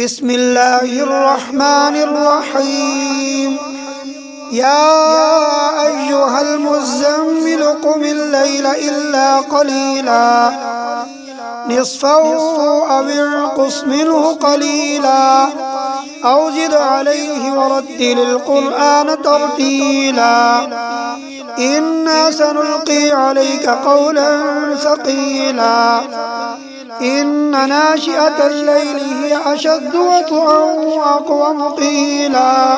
بسم الله الرحمن الرحيم. يا أيها المزمل قم الليل إلا قليلا نصفه أو انقص منه قليلا أو زد عليه ورتل القرآن ترتيلا إنا سنلقي عليك قولا ثقيلا إن ناشئة الليل هي أشد وطئا وأقوم قيلا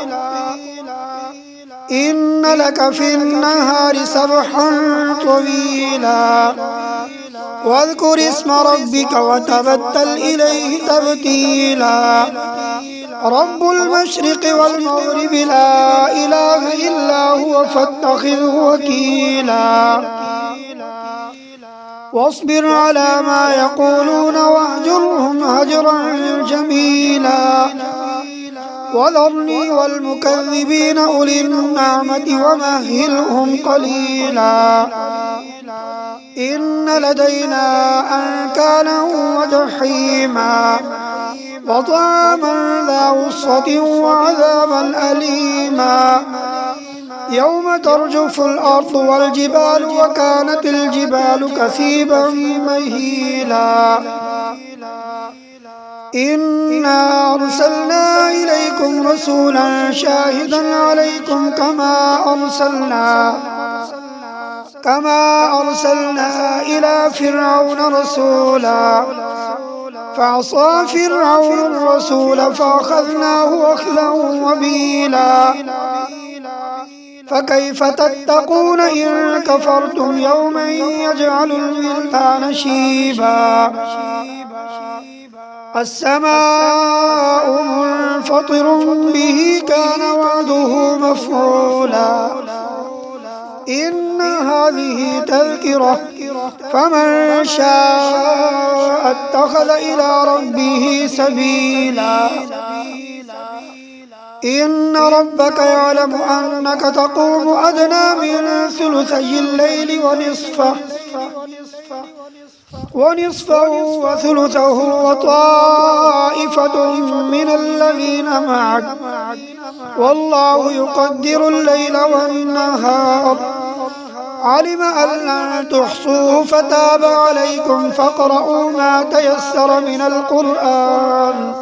إن لك في النهار سبحا طويلا واذكر اسم ربك وتبتل إليه تبتيلا رب المشرق والمغرب لا إله إلا هو فاتخذه وكيلا واصبر على ما يقولون واهجرهم هجرا جميلا وذرني والمكذبين أولي النعمة ومهلهم قليلا إن لدينا أنكالا وجحيما وطعاما ذا غصة وعذابا أليما يوم ترجف الأرض والجبال وكانت الجبال كثيبا مهيلا إنا أرسلنا إليكم رسولا شاهدا عليكم كما أرسلنا إلى فرعون رسولا فعصى فرعون الرسول فأخذناه أخذا وبيلا فكيف تتقون إن كفرتم يوما يجعل الولدان شيبا السماء منفطر به كان وعده مفعولا إن هذه تذكرة فمن شاء اتخذ إلى ربه سبيلا إن ربك يعلم أنك تقوم أدنى من ثلثي الليل ونصفه وثلثه وطائفة من الذين معك والله يقدر الليل والنهار علم أن لن تحصوه فتاب عليكم فاقرؤوا ما تيسر من القرآن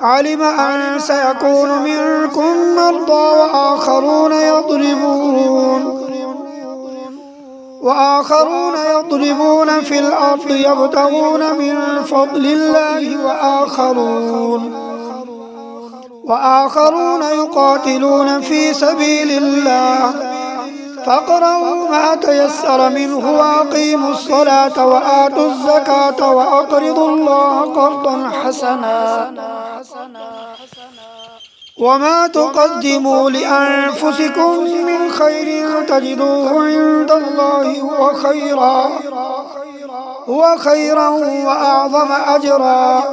علم أن سيكون منكم مرضى وآخرون يضربون في الأرض يبتغون من فضل الله وآخرون يقاتلون في سبيل الله فاقرؤوا ما تيسر منه وأقيموا الصلاة وآتوا الزكاة وأقرضوا الله قرضا حسنا وما تقدموا لأنفسكم من خير تجدوه عند الله هو خيرا وأعظم أجرا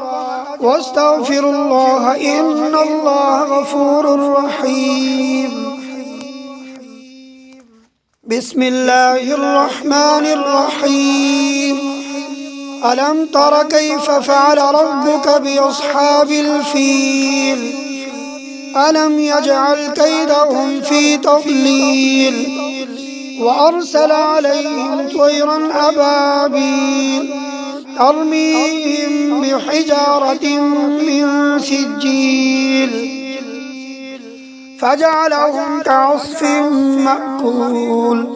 واستغفروا الله إن الله غفور رحيم. بسم الله الرحمن الرحيم. ألم تر كيف فعل ربك بأصحاب الفيل ألم يجعل كيدهم في تضليل وأرسل عليهم طيرا أبابيل ترميهم بحجارة من سجيل فجعلهم كعصف مأكول.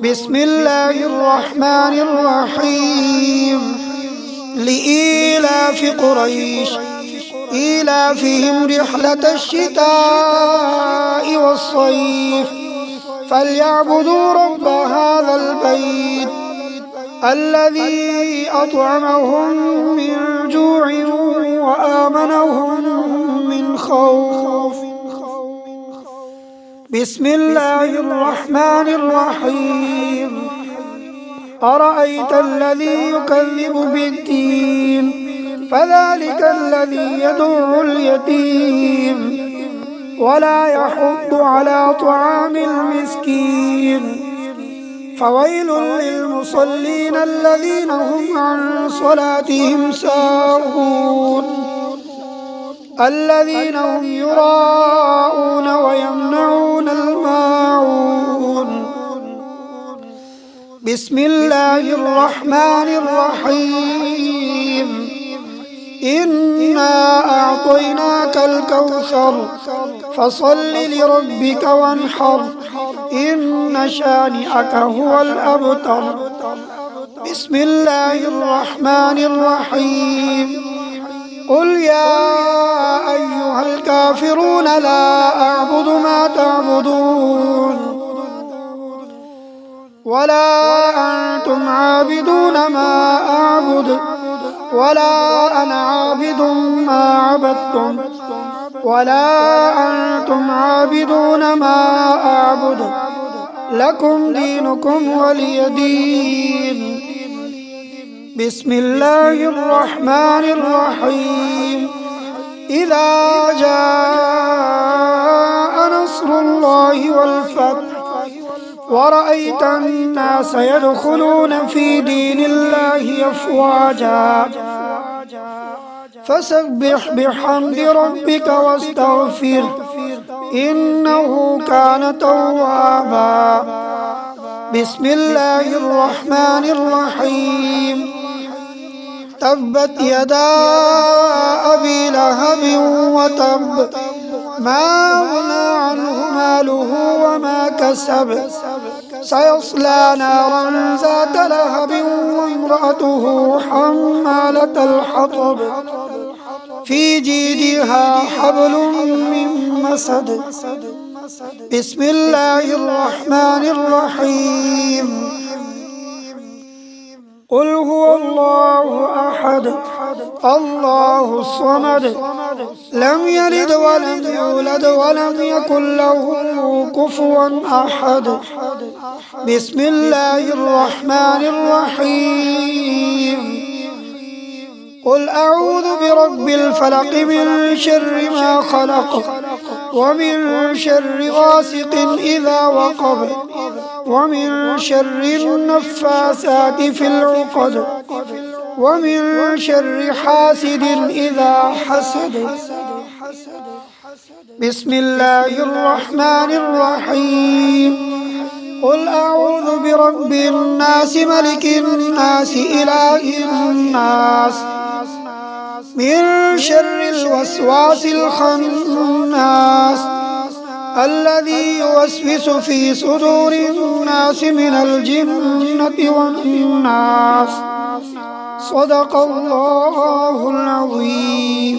بسم الله الرحمن الرحيم. لإيلاف قريش إيلافهم رحلة الشتاء والصيف فليعبدوا رب هذا البيت الذي أطعمهم من جوع وآمنهم من خوف. بسم الله الرحمن الرحيم. أرأيت الذي يكذب بالدين فذلك الذي يدع اليتيم ولا يحض على طعام المسكين فويل للمصلين الذين هم عن صلاتهم ساهون الذين هم يراءون ويمنعون الماعون. بسم الله الرحمن الرحيم. إنا أعطيناك الكوثر فصل لربك وانحر إن شانئك هو الأبتر. بسم الله الرحمن الرحيم. قل يا أيها الكافرون لا أعبد ما تعبدون ولا أنتم عابدون ما أعبد ولا أنا عابد ما عبدتم ولا أنتم عابدون ما أعبد لكم دينكم ولي دين. بسم الله الرحمن الرحيم. إذا جاء نصر الله والفتح ورأيت الناس يدخلون في دين الله أفواجا فسبح بحمد ربك واستغفره إنه كان توابا. بسم الله الرحمن الرحيم. تبت يدا أبي لهب وتب ما أغنى عنه ماله وما كسب سيصلى نارا ذات لهب وامرأته حمالة الحطب في جيدها حبل من مسد. بسم الله الرحمن الرحيم. قل هو الله أحد الله الصمد لم يلد ولم يولد ولم يكن له كفوا أحد. بسم الله الرحمن الرحيم. قل أعوذ برب الفلق من شر ما خلق ومن شر غاسق إذا وقب ومن شر النفاثات في العقد ومن شر حاسد إذا حسد. بسم الله الرحمن الرحيم. قل أعوذ برب الناس ملك الناس إله الناس من شر الوسواس الخناس الذي يوسوس في صدور الناس من الجنة والناس. صدق الله العظيم.